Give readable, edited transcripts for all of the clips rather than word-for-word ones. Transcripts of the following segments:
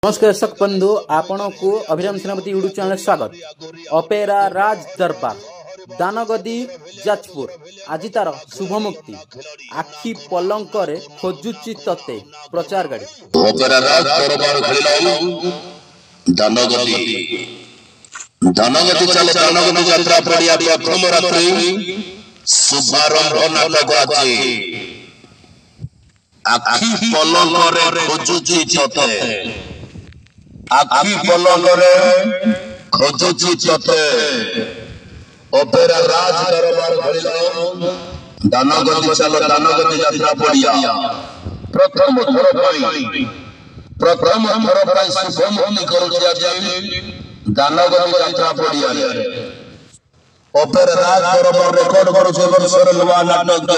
नमस्कार दर्शक बंधु आपण को अभिराम सेनापति यूट्यूब चैनल स्वागत। अपेरा राज दरबार दानगदी जाजपुर आज तार शुभ मुक्ति आखि पलंक रे खोजुची तते प्रचार गाड़ी अपेरा राज दरबार खेलाऊ दानगदी दानगदी चले दानगदी यात्रा पड़िया प्रथम रात्रि शुभारंभ नाटक आज आखि पलंक रे खोजुची तते आखि पलंक रे खोजुची तते अपेरा राज दरबार खेलाऊ दानगदी चलो दानगदी यात्रा पड़िया प्रथम थर पर शुभ मुक्ति करूची आज दानगदी यात्रा पड़िया अपेरा राज दरबार रेकर्ड करूचे वर्षर नवा नाटक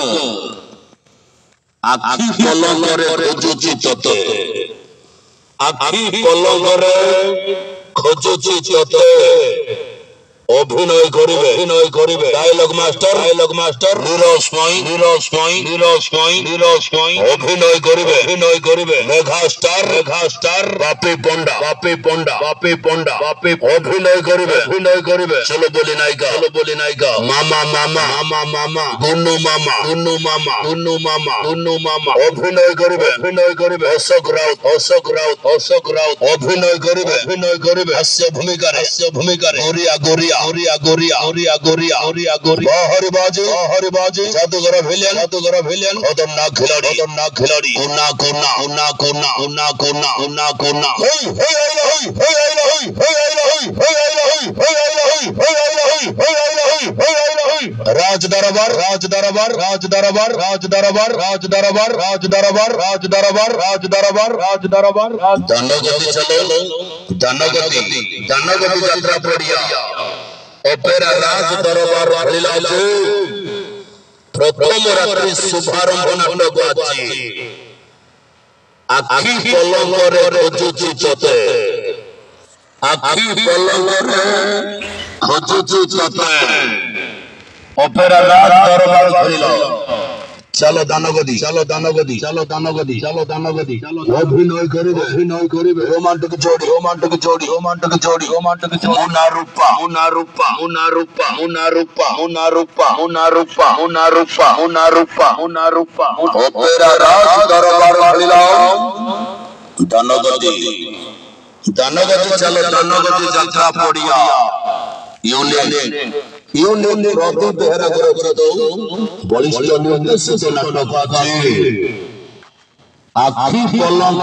आखि पलंक रे खोजुची तते आखि पलंक रे खोजुची तते अभिनय करिवे डायलॉग मास्टर नीरज पॉइंट अभिनय करिवे मेघा स्टार बापी पंडा अभिनय करिवे चलो बोली नायिका मामा गुन्नू मामा अभिनय करिवे अशोक राउत अभिनय करिवे हास्य भूमिका गोरिया हरिबाजी जादूगर विलेन खतरनाक खिलाड़ी कोना राज दरबार दानगदी चलो दानगदी यात्रा पड़िया अपेरा राज दरबार खेलाऊ प्रथम रात्रि शुभारंभ नाटक आज आखि पलंक रे खोजुची तते आखि पलंक रे खोजुची तते अपेरा राज दरबार खेलाऊ चलो दानगदी अभिनय करिवे रोमांटिक जोड़ी मुन्ना रूपा अपेरा राज दरबार खेलाऊ दानगदी चलो दानगदी यात्रा पड़िया यूनियन रवि बेहरा बलिष्ठ निर्देशित नाटक आखि पलंक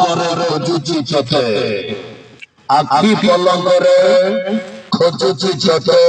रे खोजुची तते